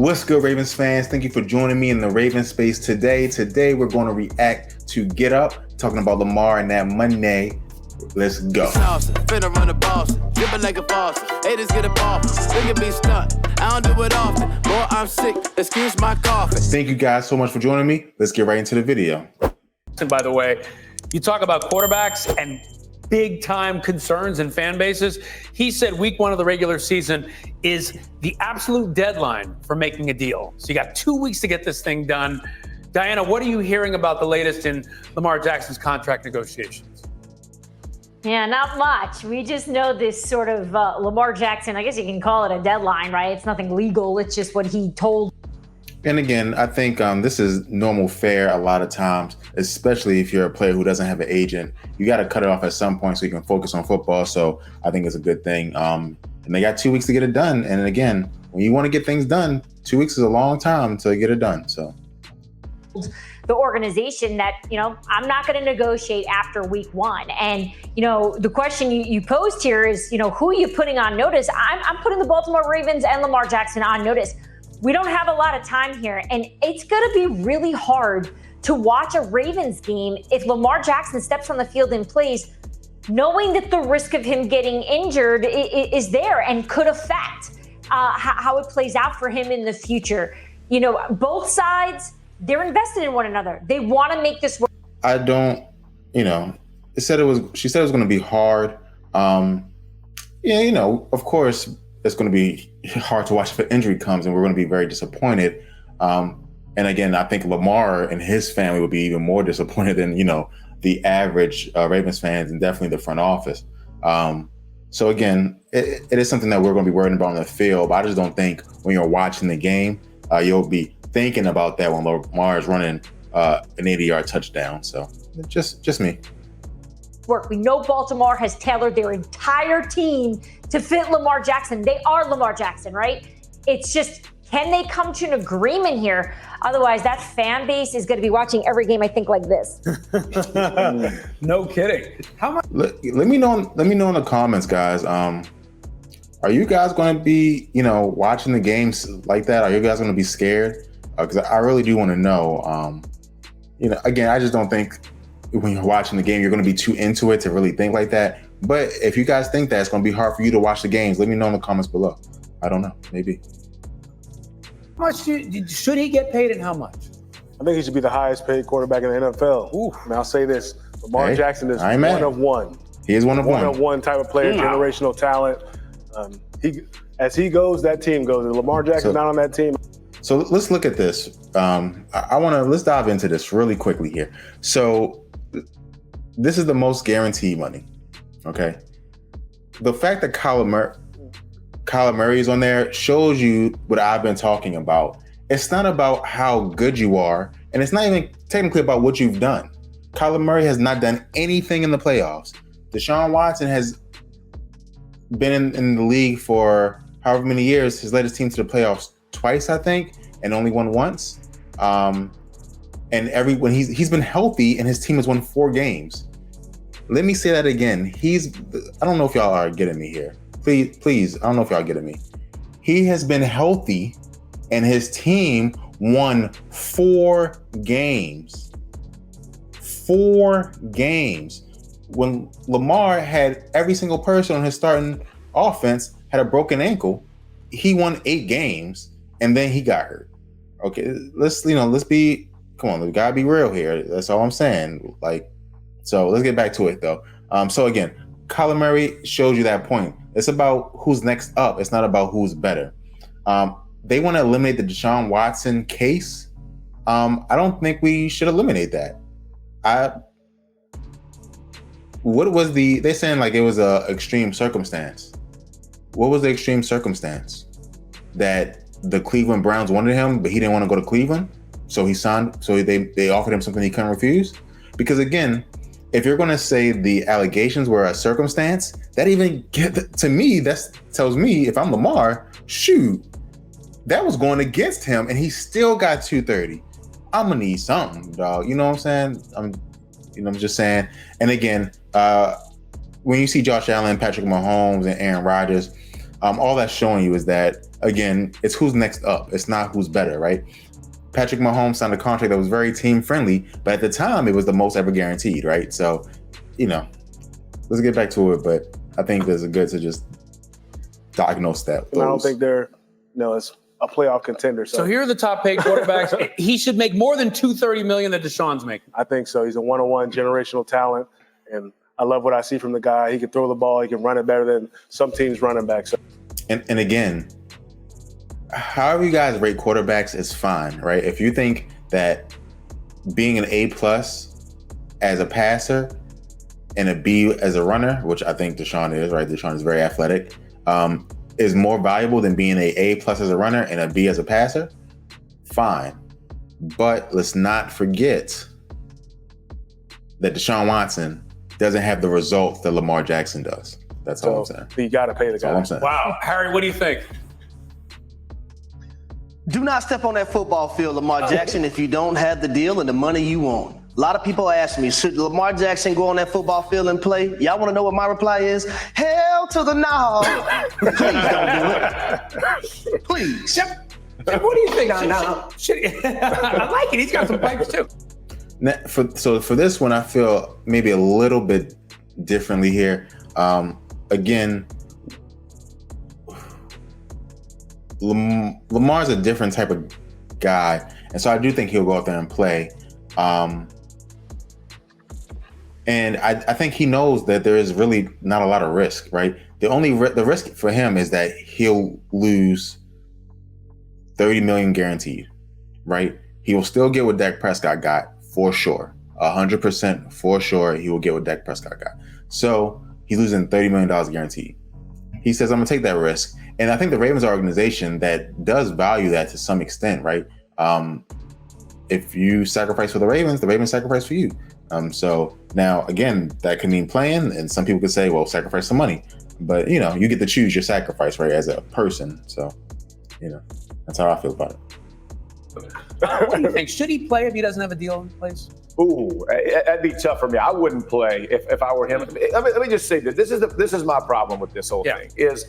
What's good, Ravens fans? Thank you for joining me in the Ravens space today. Today, we're going to react to Get Up, talking about Lamar and that Monday. Let's go. Finna run the boss, dripping like a faucet. Haters get a ball, look at me stunt. I don't do it often. Boy, I'm sick. Excuse my coughing. Thank you guys so much for joining me. Let's get right into the video. And by the way, you talk about quarterbacks and big time concerns and fan bases. He said week one of the regular season is the absolute deadline for making a deal. So you got 2 weeks to get this thing done. Diana, what are you hearing about the latest in Lamar Jackson's contract negotiations? Yeah, not much. We just know this sort of Lamar Jackson, I guess you can call it a deadline, right? It's nothing legal. It's just what he told. And again, I think this is normal fare a lot of times, especially if you're a player who doesn't have an agent. You got to cut it off at some point so you can focus on football. So I think it's a good thing. And they got 2 weeks to get it done. And again, when you want to get things done, 2 weeks is a long time to get it done. So the organization that, I'm not going to negotiate after week one. And, the question you posed here is, who are you putting on notice? I'm putting the Baltimore Ravens and Lamar Jackson on notice. We don't have a lot of time here, and it's going to be really hard to watch a Ravens game if Lamar Jackson steps on the field and plays, knowing that the risk of him getting injured is there and could affect how it plays out for him in the future. Both sides, they're invested in one another. They want to make this work. I don't, she said it was going to be hard. Of course, it's going to be hard to watch if an injury comes, and we're going to be very disappointed. And again, I think Lamar and his family will be even more disappointed than, the average Ravens fans, and definitely the front office. So again, it is something that we're going to be worrying about on the field. But I just don't think when you're watching the game, you'll be thinking about that when Lamar is running an 80-yard touchdown. So just me. Work. We know Baltimore has tailored their entire team to fit Lamar Jackson. They are Lamar Jackson, right? It's just, can they come to an agreement here? Otherwise, that fan base is going to be watching every game, I think, like this. No kidding. How much? Let me know in the comments, guys. Are you guys going to be, watching the games like that? Are you guys going to be scared? Because I really do want to know. Again, I just don't think when you're watching the game, you're going to be too into it to really think like that. But if you guys think that it's going to be hard for you to watch the games, let me know in the comments below. I don't know, maybe. How much should he get paid, and how much? I think he should be the highest paid quarterback in the NFL. And I'll say this, Lamar Jackson is one of one. He is one of one. One of one type of player, generational talent. As he goes, that team goes. If Lamar Jackson's not on that team. So let's look at this. Let's dive into this really quickly here. So this is the most guaranteed money. Okay. The fact that Kyler Murray is on there shows you what I've been talking about. It's not about how good you are, and it's not even technically about what you've done. Kyler Murray has not done anything in the playoffs. Deshaun Watson has been in the league for however many years. He's led his team to the playoffs twice, I think, and only won once. And when he's been healthy, and his team has won 4 games. Let me say that again. I don't know if y'all are getting me here. Please, I don't know if y'all are getting me. He has been healthy, and his team won 4 games. 4 games. When Lamar had every single person on his starting offense had a broken ankle, he won 8 games, and then he got hurt. Okay, come on, we gotta be real here. That's all I'm saying. So let's get back to it though. So again, Kyler Murray shows you that point. It's about who's next up. It's not about who's better. They want to eliminate the Deshaun Watson case. I don't think we should eliminate that. They're saying like it was a extreme circumstance. What was the extreme circumstance? That the Cleveland Browns wanted him, but he didn't want to go to Cleveland. So he signed, so they offered him something he couldn't refuse. Because again, if you're going to say the allegations were a circumstance, to me, that tells me if I'm Lamar, shoot, that was going against him, and he still got 230. I'm gonna need something, dog. You know what I'm saying? I'm just saying. And again, when you see Josh Allen, Patrick Mahomes, and Aaron Rodgers, all that's showing you is that again, it's who's next up. It's not who's better, right? Patrick Mahomes signed a contract that was very team friendly, but at the time it was the most ever guaranteed, right? So, let's get back to it. But I think it's good to just diagnose that. And I don't think they're, it's a playoff contender. So here are the top paid quarterbacks. He should make more than $230 million that Deshaun's making. I think so. He's a one-on-one generational talent, and I love what I see from the guy. He can throw the ball. He can run it better than some teams' running backs. So. And again, however you guys rate quarterbacks is fine, right? If you think that being an A+ as a passer and a B as a runner, which I think Deshaun is, right? Deshaun is very athletic, is more valuable than being a A+ as a runner and a B as a passer, fine. But let's not forget that Deshaun Watson doesn't have the results that Lamar Jackson does. That's all I'm saying. You got to pay the guy. That's all I'm saying. Wow. Harry, what do you think? Do not step on that football field, Lamar Jackson, if you don't have the deal and the money you want. A lot of people ask me, should Lamar Jackson go on that football field and play? Y'all want to know what my reply is? Hell to the no. Please don't do it. Please. What do you think? No. I like it. He's got some pipes too. So for this one, I feel maybe a little bit differently here. Again, Lamar's a different type of guy, and so I do think he'll go out there and play. And I think he knows that there is really not a lot of risk, right? The risk for him is that he'll lose $30 million guaranteed, right? He will still get what Dak Prescott got for sure, 100% for sure. He will get what Dak Prescott got. So he's losing $30 million guaranteed. He says, I'm gonna take that risk. And I think the Ravens are an organization that does value that to some extent, right? If you sacrifice for the Ravens sacrifice for you. So now, again, that could mean playing, and some people could say, well, sacrifice some money. But, you get to choose your sacrifice, right, as a person. So, that's how I feel about it. What do you think? Should he play if he doesn't have a deal in place? Ooh, that'd be tough for me. I wouldn't play if I were him. Let me just say that this is my problem with this whole thing. Is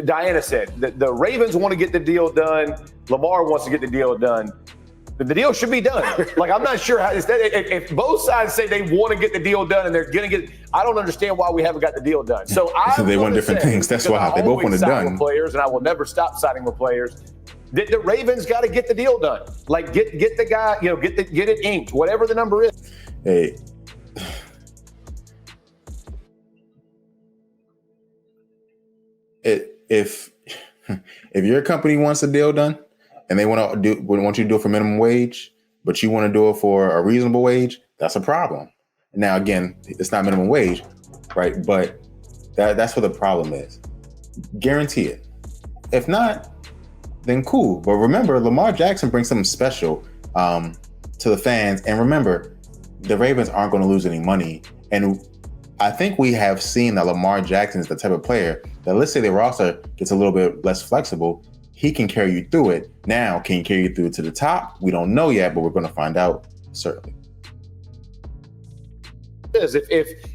Diana said the Ravens want to get the deal done. Lamar wants to get the deal done. The deal should be done. Like, I'm not sure how if both sides say they want to get the deal done and they're going to get, I don't understand why we haven't got the deal done. So they want different things. That's why they both want it done. With players, and I will never stop signing with players. The Ravens got to get the deal done. Like, get the guy, get it inked, whatever the number is. Hey, if your company wants a deal done and they want you to do it for minimum wage, but you want to do it for a reasonable wage, that's a problem. Now, again, it's not minimum wage, right? But that's what the problem is. Guarantee it. If not, then cool. But remember, Lamar Jackson brings something special to the fans. And remember, the Ravens aren't going to lose any money. And I think we have seen that Lamar Jackson is the type of player that, let's say the roster gets a little bit less flexible, he can carry you through it. Now, can he carry you through it to the top? We don't know yet, but we're going to find out, certainly. If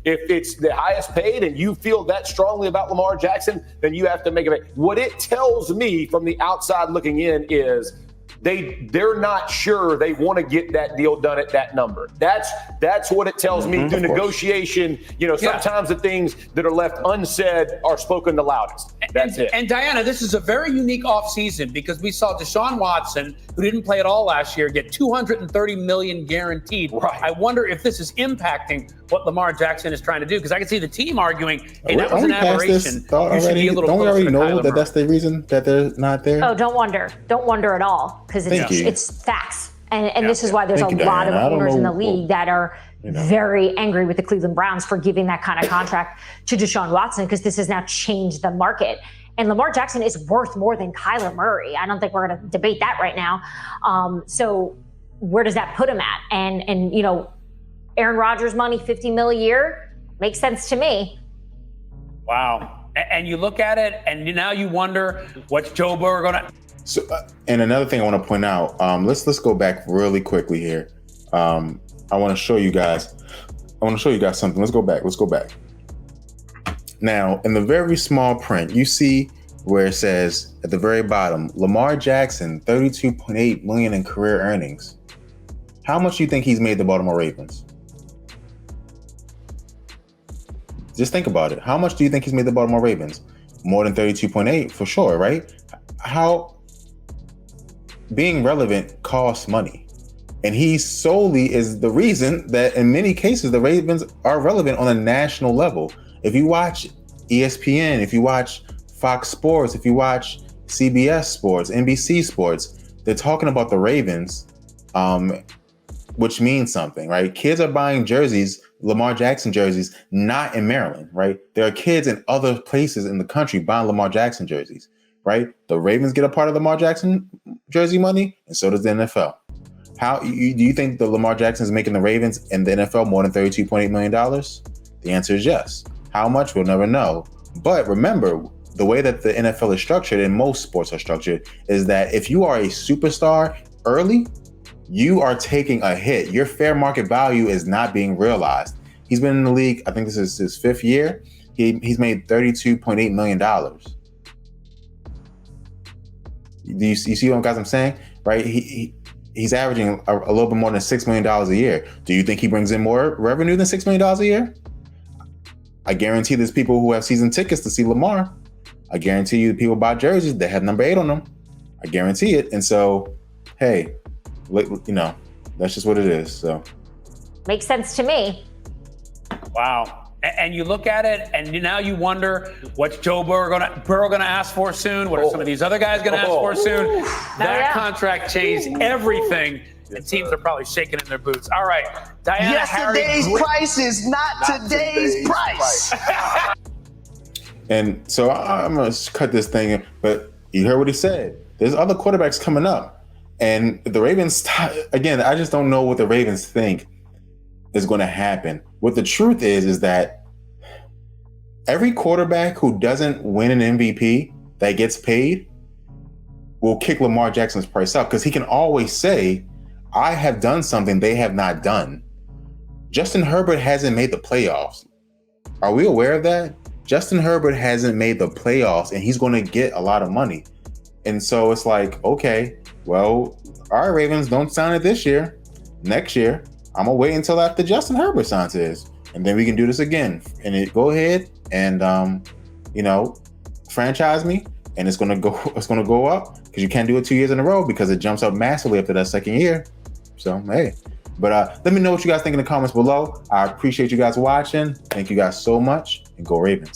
it's the highest paid and you feel that strongly about Lamar Jackson, then you have to make it. What it tells me from the outside looking in is they're not sure they want to get that deal done at that number. That's what it tells me through negotiation. Sometimes the things that are left unsaid are spoken the loudest. That's it. And Diana, this is a very unique offseason because we saw Deshaun Watson, who didn't play at all last year, get $230 million guaranteed. Right. I wonder if this is impacting what Lamar Jackson is trying to do, because I can see the team arguing, hey, that was an aberration. Don't we already know that that's the reason that they're not there? Oh, don't wonder at all, because it's facts. And this is why there's a lot of owners in the league that are very angry with the Cleveland Browns for giving that kind of contract to Deshaun Watson, because this has now changed the market. And Lamar Jackson is worth more than Kyler Murray. I don't think we're going to debate that right now. So where does that put him at? And Aaron Rodgers' money, $50 million a year, makes sense to me. Wow. And you look at it, and now you wonder, what's Joe Burrow going to... So, and another thing I want to point out, let's go back really quickly here. I want to show you guys something. Let's go back. Now, in the very small print, you see where it says at the very bottom, Lamar Jackson, $32.8 million in career earnings. How much do you think he's made the Baltimore Ravens? Just think about it. How much do you think he's made the Baltimore Ravens? More than 32.8 for sure, right? How being relevant costs money. And he solely is the reason that in many cases the Ravens are relevant on a national level. If you watch ESPN, if you watch Fox Sports, if you watch CBS Sports, NBC Sports, they're talking about the Ravens, which means something, right? Kids are buying jerseys, Lamar Jackson jerseys, not in Maryland, right? There are kids in other places in the country buying Lamar Jackson jerseys, right? The Ravens get a part of Lamar Jackson jersey money, and so does the NFL. Do you think the Lamar Jackson is making the Ravens and the NFL more than $32.8 million? The answer is yes. How much? We'll never know. But remember, the way that the NFL is structured, and most sports are structured, is that if you are a superstar early, you are taking a hit. Your fair market value is not being realized. He's been in the league, I think this is his 5th year. He's made $32.8 million. Do you see what guys I'm saying? Right? He's averaging a little bit more than $6 million a year. Do you think he brings in more revenue than $6 million a year? I guarantee there's people who have season tickets to see Lamar. I guarantee you the people buy jerseys that have number 8 on them. I guarantee it. And so, hey, that's just what it is. So makes sense to me. Wow. And you look at it, and now you wonder what's Joe Burrow going to ask for soon? What are some of these other guys going to ask for soon? That contract changed everything. And teams are probably shaking in their boots. All right, Diana. Yesterday's price is not today's price. And so I'm going to cut this thing, but you heard what he said. There's other quarterbacks coming up. And the Ravens, again, I just don't know what the Ravens think is going to happen. What the truth is that every quarterback who doesn't win an MVP that gets paid will kick Lamar Jackson's price up, because he can always say, I have done something they have not done. Justin Herbert hasn't made the playoffs. Are we aware of that? Justin Herbert hasn't made the playoffs, and he's going to get a lot of money. And so it's like, okay, well, all right, Ravens, don't sign it this year. Next year, I'm going to wait until after Justin Herbert signs his, and then we can do this again. And go ahead and, franchise me, and it's going to go up, because you can't do it 2 years in a row, because it jumps up massively after that second year. So, hey. But let me know what you guys think in the comments below. I appreciate you guys watching. Thank you guys so much, and go Ravens.